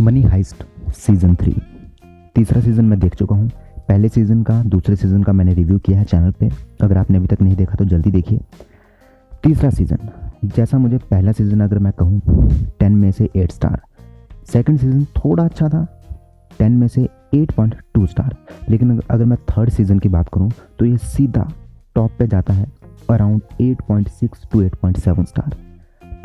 Money heist season 3 तीसरा season मैं देख चुका हूँ। पहले सीज़न का, दूसरे सीज़न का मैंने रिव्यू किया है चैनल पे। अगर आपने अभी तक नहीं देखा तो जल्दी देखिए। तीसरा सीज़न, जैसा मुझे पहला सीज़न अगर मैं कहूँ 10 में से 8 स्टार। सेकंड सीज़न थोड़ा अच्छा था, 10 में से 8.2 स्टार। लेकिन अगर मैं थर्ड सीज़न की बात करूँ तो ये सीधा टॉप पे जाता है, around 8.6 to 8.7 star.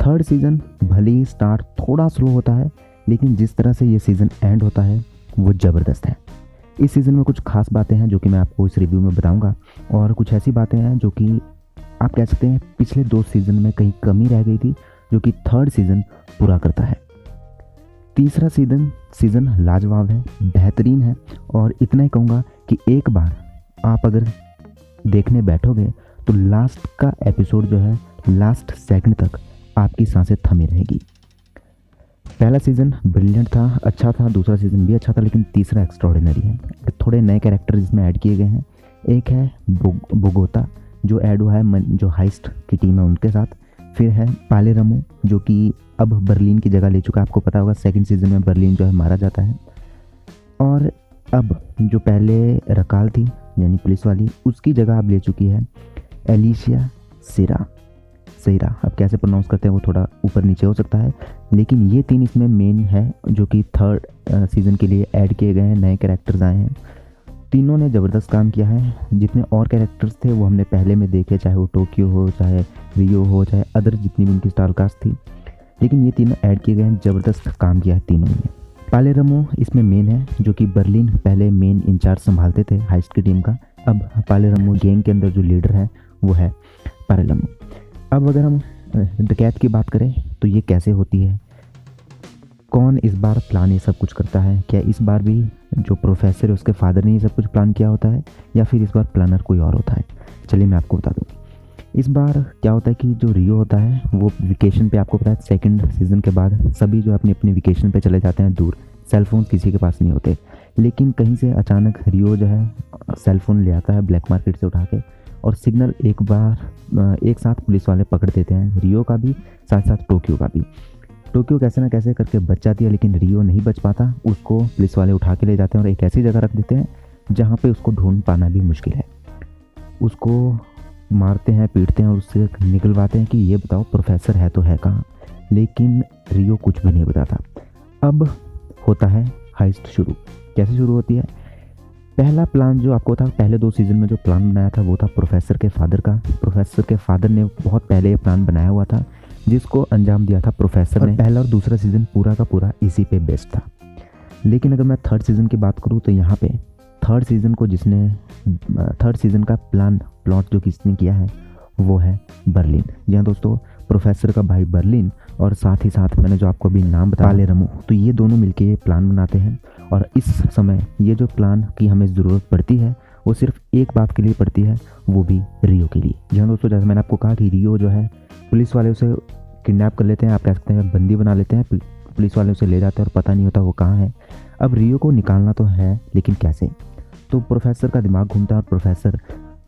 Third season भले ही स्टार्ट थोड़ा स्लो होता है, लेकिन जिस तरह से ये सीज़न एंड होता है वो ज़बरदस्त है। इस सीज़न में कुछ खास बातें हैं जो कि मैं आपको इस रिव्यू में बताऊंगा, और कुछ ऐसी बातें हैं जो कि आप कह सकते हैं पिछले 2 सीज़न में कहीं कमी रह गई थी, जो कि थर्ड सीज़न पूरा करता है। तीसरा सीज़न लाजवाब है, बेहतरीन है, और इतना ही कहूँगा कि एक बार आप अगर देखने बैठोगे तो लास्ट का एपिसोड जो है, लास्ट सेकंड तक आपकी सांसें थमी रहेगी। पहला सीज़न ब्रिलियंट था, अच्छा था, दूसरा सीज़न भी अच्छा था, लेकिन तीसरा एक्स्ट्राऑर्डिनरी है। थोड़े नए कैरेक्टर इसमें ऐड किए गए हैं। एक है बोगोता जो ऐड हुआ है जो हाइस्ट की टीम है उनके साथ। फिर है पालेरमो जो कि अब बर्लिन की जगह ले चुका है। आपको पता होगा सेकंड सीज़न में बर्लिन जो है मारा जाता है। और अब जो पहले रकाल थी यानी पुलिस वाली, उसकी जगह अब ले चुकी है एलिशिया सेरा। अब कैसे प्रोनाउंस करते हैं वो थोड़ा ऊपर नीचे हो सकता है, लेकिन ये 3 इसमें मेन है जो कि थर्ड सीज़न के लिए ऐड किए गए हैं, नए कैरेक्टर्स आए हैं। तीनों ने ज़बरदस्त काम किया है। जितने और कैरेक्टर्स थे वो हमने पहले में देखे, चाहे वो टोक्यो हो, चाहे रियो हो, चाहे अदर जितनी भी उनकी स्टार कास्ट थी, लेकिन ये तीनों ऐड किए गए हैं। ज़बरदस्त काम किया है तीनों ने। पालेरमो इसमें मेन है जो कि बर्लिन पहले मेन इंचार्ज संभालते थे हाइस्ट की टीम का। अब पालेरमो गैंग के अंदर जो लीडर है वो है पालेरमो। अब अगर हम डकैत की बात करें तो ये कैसे होती है, कौन इस बार प्लान ये सब कुछ करता है, क्या इस बार भी जो प्रोफेसर है उसके फादर ने ये सब कुछ प्लान किया होता है, या फिर इस बार प्लानर कोई और होता है? चलिए मैं आपको बता दूँ। इस बार क्या होता है कि जो रियो होता है वो वेकेशन पे, आपको पता है सेकंड सीज़न के बाद सभी जो अपनी अपनी वेकेशन पे चले जाते हैं दूर, सेलफोन किसी के पास नहीं होते। लेकिन कहीं से अचानक रियो जो है सेलफोन ले आता है ब्लैक मार्केट से उठा के, और सिग्नल एक साथ पुलिस वाले पकड़ देते हैं, रियो का भी साथ साथ टोक्यो का भी। टोक्यो कैसे ना कैसे करके बच जाती है, लेकिन रियो नहीं बच पाता। उसको पुलिस वाले उठा के ले जाते हैं और एक ऐसी जगह रख देते हैं जहाँ पे उसको ढूंढ पाना भी मुश्किल है। उसको मारते हैं, पीटते हैं और उससे निकलवाते हैं कि ये बताओ प्रोफेसर है तो है कहाँ, लेकिन रियो कुछ भी नहीं बताता। अब होता है हाइस्ट शुरू। कैसे शुरू होती है? पहला प्लान जो आपको था पहले 2 सीज़न में जो प्लान बनाया था वो था प्रोफेसर के फादर का। प्रोफेसर के फादर ने बहुत पहले ये प्लान बनाया हुआ था जिसको अंजाम दिया था प्रोफेसर ने। पहला और दूसरा सीज़न पूरा का पूरा इसी पे बेस्ड था। लेकिन अगर मैं थर्ड सीज़न की बात करूँ तो यहाँ पे थर्ड सीज़न का प्लॉट जो किसने किया है वो है बर्लिन। जी हाँ दोस्तों, प्रोफेसर का भाई बर्लिन और साथ ही साथ मैंने जो आपको अभी नाम बताया पालेरमो, तो ये दोनों मिलके ये प्लान बनाते हैं। और इस समय ये जो प्लान की हमें ज़रूरत पड़ती है वो सिर्फ एक बात के लिए पड़ती है, वो भी रियो के लिए। जी हाँ दोस्तों, जैसे मैंने आपको कहा कि रियो जो है पुलिस वाले उसे किडनैप कर लेते हैं, आप कह सकते हैं बंदी बना लेते हैं, पुलिस वाले उसे ले जाते हैं और पता नहीं होता वो कहाँ है। अब रियो को निकालना तो है, लेकिन कैसे? तो प्रोफेसर का दिमाग घूमता है और प्रोफेसर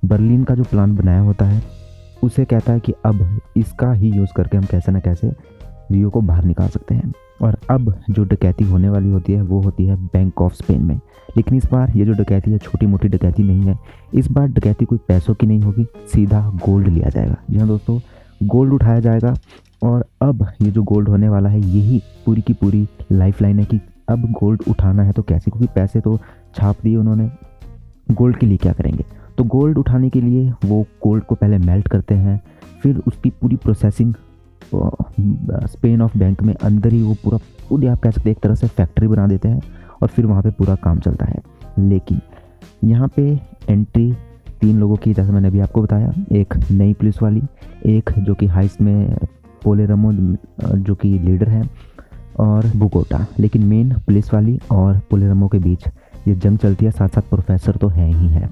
बर्लिन का जो प्लान बनाया होता है उसे कहता है कि अब इसका ही यूज़ करके हम कैसे ना कैसे रियो को बाहर निकाल सकते हैं। और अब जो डकैती होने वाली होती है वो होती है बैंक ऑफ स्पेन में। लेकिन इस बार ये जो डकैती है छोटी मोटी डकैती नहीं है। इस बार डकैती कोई पैसों की नहीं होगी, सीधा गोल्ड लिया जाएगा। जी हाँ दोस्तों, गोल्ड उठाया जाएगा। और अब ये जो गोल्ड होने वाला है यही पूरी की पूरी लाइफ लाइन है कि अब गोल्ड उठाना है तो कैसे, क्योंकि पैसे तो छाप दिए उन्होंने, गोल्ड के लिए क्या करेंगे? तो गोल्ड उठाने के लिए वो गोल्ड को पहले मेल्ट करते हैं, फिर उसकी पूरी प्रोसेसिंग स्पेन ऑफ बैंक में अंदर ही वो पूरी आप कह सकते हैं एक तरह से फैक्ट्री बना देते हैं, और फिर वहाँ पे पूरा काम चलता है। लेकिन यहाँ पे एंट्री 3 लोगों की, जैसे मैंने अभी आपको बताया, एक नई पुलिस वाली, एक जो कि हाइस्ट में पालेरमो जो कि लीडर है, और बोगोटा। लेकिन मेन पुलिस वाली और पालेरमो के बीच ये जंग चलती है, साथ साथ प्रोफेसर तो है ही है।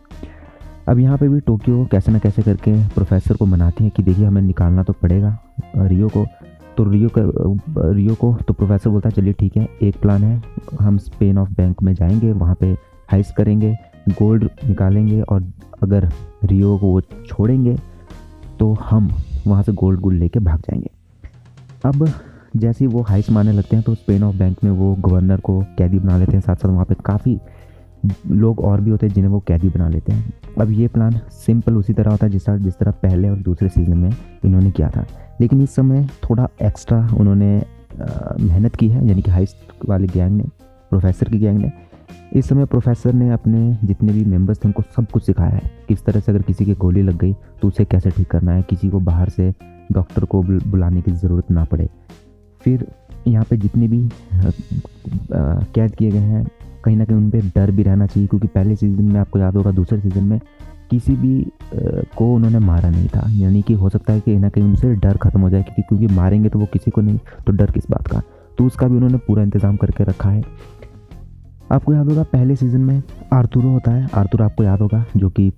अब यहाँ पे भी टोक्यो कैसे ना कैसे करके प्रोफेसर को मनाती है कि देखिए हमें निकालना तो पड़ेगा रियो को। तो रियो को तो प्रोफेसर बोलता है चलिए ठीक है, एक प्लान है, हम स्पेन ऑफ बैंक में जाएंगे, वहाँ पे हाइस्ट करेंगे, गोल्ड निकालेंगे, और अगर रियो को वो छोड़ेंगे तो हम वहाँ से गोल्ड लेके भाग जाएंगे। अब जैसे ही वो हाइस्ट मारने लगते हैं तो स्पेन ऑफ बैंक में वो गवर्नर को कैदी बना लेते हैं, साथ साथ वहाँ पे काफ़ी लोग और भी होते हैं जिन्हें वो कैदी बना लेते हैं। अब ये प्लान सिंपल उसी तरह होता है जिस तरह पहले और दूसरे सीज़न में इन्होंने किया था, लेकिन इस समय थोड़ा एक्स्ट्रा उन्होंने मेहनत की है, यानी कि हाइस्ट वाले गैंग ने, प्रोफेसर की गैंग ने। इस समय प्रोफेसर ने अपने जितने भी मेंबर्स थे उनको सब कुछ सिखाया है, किस तरह से अगर किसी की गोली लग गई तो उसे कैसे ठीक करना है, किसी को बाहर से डॉक्टर को बुलाने की ज़रूरत ना पड़े। फिर यहाँ पे जितने भी कैद किए गए हैं कहीं ना कहीं उन पर डर भी रहना चाहिए, क्योंकि पहले सीज़न में आपको याद होगा, दूसरे सीज़न में किसी भी को उन्होंने मारा नहीं था, यानी कि हो सकता है कि कहीं ना कहीं उनसे डर खत्म हो जाए, क्योंकि मारेंगे तो वो किसी को नहीं, तो डर किस बात का। तो उसका भी उन्होंने पूरा इंतज़ाम करके रखा है। आपको याद होगा पहले सीज़न में आर्थुरो होता है, आर्थुरो आपको याद होगा, जो कि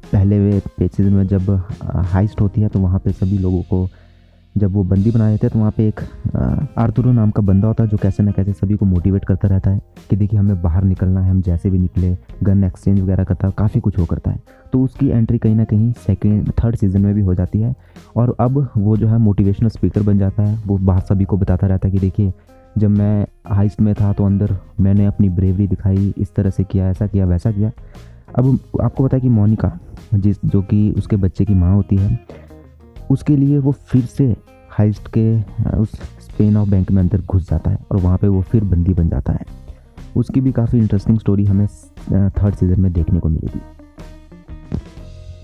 पहले सीज़न में जब हाइस्ट होती है तो वहाँ पे सभी लोगों को जब वो बंदी बनाए थे तो वहाँ पे एक आर्थुरो नाम का बंदा होता है जो कैसे ना कैसे सभी को मोटिवेट करता रहता है कि देखिए हमें बाहर निकलना है, हम जैसे भी निकले, गन एक्सचेंज वगैरह करता है, काफ़ी कुछ वो करता है। तो उसकी एंट्री कहीं ना कहीं थर्ड सीज़न में भी हो जाती है, और अब वो जो है मोटिवेशनल स्पीकर बन जाता है। वो बाहर सभी को बताता रहता है कि देखिए जब मैं हाइस्ट में था तो अंदर मैंने अपनी ब्रेवरी दिखाई, इस तरह से किया, ऐसा किया, वैसा किया। अब आपको पता है कि मोनिका जो कि उसके बच्चे की माँ होती है, उसके लिए वो फिर से हाइस्ट के उस स्पेन ऑफ बैंक में अंदर घुस जाता है और वहाँ पे वो फिर बंदी बन जाता है। उसकी भी काफ़ी इंटरेस्टिंग स्टोरी हमें थर्ड सीज़न में देखने को मिलेगी।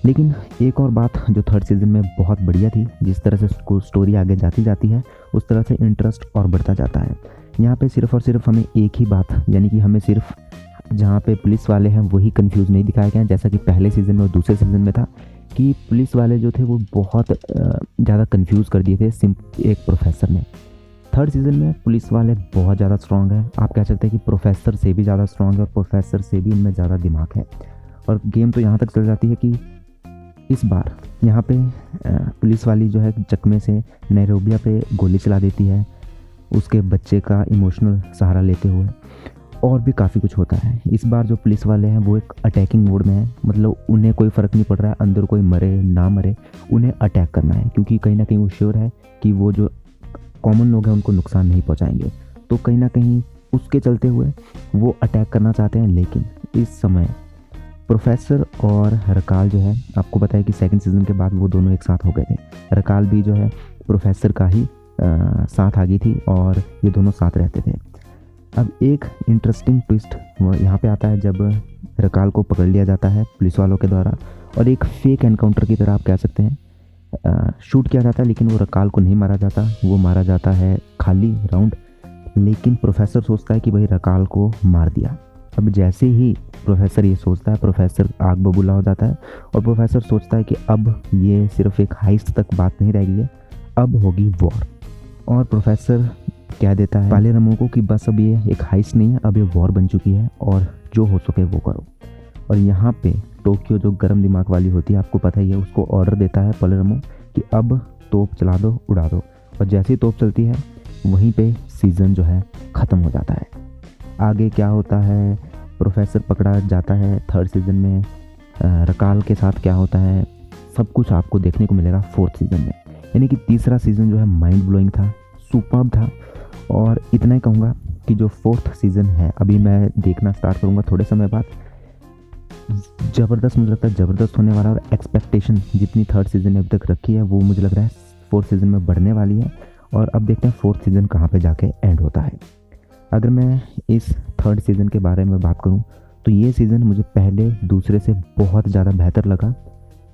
लेकिन एक और बात जो थर्ड सीज़न में बहुत बढ़िया थी, जिस तरह से स्टोरी आगे जाती है उस तरह से इंटरेस्ट और बढ़ता जाता है। यहाँ पे सिर्फ और सिर्फ हमें एक ही बात, यानी कि हमें सिर्फ जहाँ पे पुलिस वाले हैं वही कंफ्यूज नहीं दिखाया गया, जैसा कि पहले सीज़न में और दूसरे सीज़न में था कि पुलिस वाले जो थे वो बहुत ज़्यादा कंफ्यूज कर दिए थे एक प्रोफेसर ने। थर्ड सीज़न में पुलिस वाले बहुत ज़्यादा स्ट्रॉन्ग है, आप कह सकते हैं कि प्रोफेसर से भी ज़्यादा स्ट्रॉन्ग है और प्रोफेसर से भी उनमें ज़्यादा दिमाग है। और गेम तो यहाँ तक चल जाती है कि इस बार यहाँ पे पुलिस वाली जो है चकमे से नैरोबिया पे गोली चला देती है, उसके बच्चे का इमोशनल सहारा लेते हुए, और भी काफ़ी कुछ होता है। इस बार जो पुलिस वाले हैं वो एक अटैकिंग मोड में है, मतलब उन्हें कोई फ़र्क नहीं पड़ रहा है अंदर कोई मरे ना मरे, उन्हें अटैक करना है, क्योंकि कहीं ना कहीं वो श्योर है कि वो जो कॉमन लोग हैं उनको नुकसान नहीं पहुंचाएंगे। तो कहीं ना कहीं उसके चलते हुए वो अटैक करना चाहते हैं। लेकिन इस समय प्रोफेसर और रकाल जो है, आपको पता है कि सेकंड सीज़न के बाद वो दोनों एक साथ हो गए थे। रकाल भी जो है प्रोफेसर का ही साथ आ गई थी और ये दोनों साथ रहते थे। अब एक इंटरेस्टिंग ट्विस्ट यहाँ पे आता है जब रकाल को पकड़ लिया जाता है पुलिस वालों के द्वारा, और एक फेक एनकाउंटर की तरह आप कह सकते हैं शूट किया जाता है, लेकिन वो रकाल को नहीं मारा जाता, वो मारा जाता है खाली राउंड। लेकिन प्रोफेसर सोचता है कि भाई रकाल को मार दिया। अब जैसे ही प्रोफेसर ये सोचता है, प्रोफेसर आग बबूला हो जाता है और प्रोफेसर सोचता है कि अब ये सिर्फ एक हाइस्ट तक बात नहीं रह गई है, अब होगी वॉर। और प्रोफेसर कह देता है पालेर्मो को कि बस अब ये एक हाइस्ट नहीं है, अब ये वॉर बन चुकी है और जो हो सके वो करो। और यहाँ पे टोक्यो जो गर्म दिमाग वाली होती है, आपको पता ही है, उसको ऑर्डर देता है पालेर्मो कि अब तोप चला दो, उड़ा दो। और जैसे ही तोप चलती है वहीं पे सीज़न जो है ख़त्म हो जाता है। आगे क्या होता है, प्रोफेसर पकड़ा जाता है थर्ड सीज़न में, रकाल के साथ क्या होता है, सब कुछ आपको देखने को मिलेगा फोर्थ सीज़न में। यानी कि तीसरा सीज़न जो है माइंड ब्लोइंग था, सुपर्ब था। और इतना ही कहूँगा कि जो फोर्थ सीज़न है अभी मैं देखना स्टार्ट करूँगा थोड़े समय बाद, ज़बरदस्त, मुझे लगता है ज़बरदस्त होने वाला। और एक्सपेक्टेशन जितनी थर्ड सीज़न ने अभी तक रखी है वो मुझे लग रहा है फोर्थ सीज़न में बढ़ने वाली है। और अब देखते हैं फोर्थ सीज़न कहाँ पे जाके एंड होता है। अगर मैं इस थर्ड सीज़न के बारे में बात करूँ तो ये सीज़न मुझे पहले दूसरे से बहुत ज़्यादा बेहतर लगा।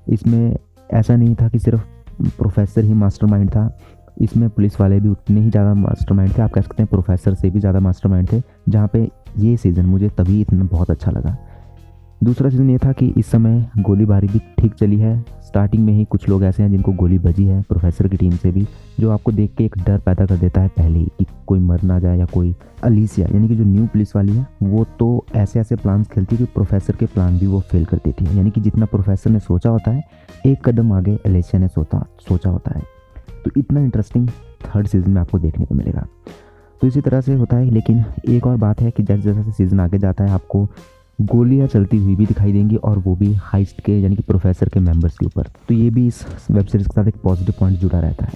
इसमें ऐसा नहीं था कि सिर्फ प्रोफेसर ही मास्टरमाइंड था, इसमें पुलिस वाले भी उतने ही ज़्यादा मास्टरमाइंड थे, आप कह सकते हैं प्रोफेसर से भी ज़्यादा मास्टरमाइंड थे। जहाँ पे ये सीज़न मुझे तभी इतना बहुत अच्छा लगा। दूसरा सीज़न ये था कि इस समय गोलीबारी भी ठीक चली है। स्टार्टिंग में ही कुछ लोग ऐसे हैं जिनको गोली बजी है प्रोफेसर की टीम से भी, जो आपको देख के एक डर पैदा कर देता है पहले ही कि कोई मर ना जाए। या कोई अलीसिया यानी कि जो न्यू पुलिस वाली है वो तो ऐसे ऐसे प्लान्स खेलती है कि प्रोफेसर के प्लान भी वो फेल कर देती है। यानी कि जितना प्रोफेसर ने सोचा होता है एक कदम आगे अलीसिया ने सोचा होता है। तो इतना इंटरेस्टिंग थर्ड सीज़न में आपको देखने को मिलेगा। तो इसी तरह से होता है। लेकिन एक और बात है कि जैसे जैसे सीज़न आगे जाता है आपको गोलियां चलती हुई भी दिखाई देंगी, और वो भी हाइस्ट के यानी कि प्रोफेसर के मेंबर्स के ऊपर। तो ये भी इस वेब सीरीज़ के साथ एक पॉजिटिव पॉइंट जुड़ा रहता है।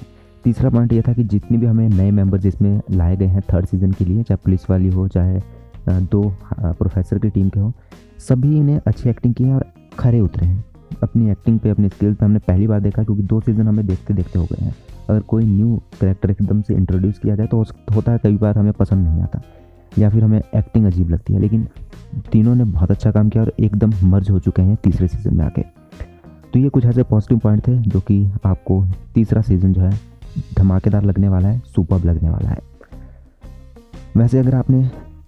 तीसरा पॉइंट ये था कि जितने भी हमें नए मेंबर्स इसमें लाए गए हैं थर्ड सीज़न के लिए, चाहे पुलिस वाली हो चाहे दो प्रोफेसर की टीम के हो, सभी ने अच्छी एक्टिंग की है और खरे उतरे हैं अपनी एक्टिंग पे, अपनी स्किल्स पे। हमने पहली बार देखा क्योंकि 2 सीज़न हमें देखते देखते हो गए हैं। अगर कोई न्यू कैरेक्टर एकदम से इंट्रोड्यूस किया जाए तो होता है कई बार हमें पसंद नहीं आता या फिर हमें एक्टिंग अजीब लगती है, लेकिन तीनों ने बहुत अच्छा काम किया और एकदम मर्ज हो चुके हैं तीसरे सीज़न में आके। तो ये कुछ ऐसे पॉजिटिव पॉइंट थे जो कि आपको तीसरा सीज़न जो है धमाकेदार लगने वाला है, सुपर्ब लगने वाला है। वैसे अगर आपने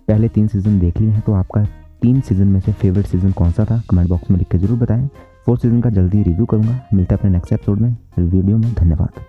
पहले 3 सीज़न देख लिए हैं तो आपका 3 सीज़न में से फेवरेट सीज़न कौन सा था कमेंट बॉक्स में लिख के ज़रूर बताएं। 4th सीज़न का जल्दी रिव्यू करूँगा। मिलता है अपने नेक्स्ट एपिसोड में वीडियो में। धन्यवाद।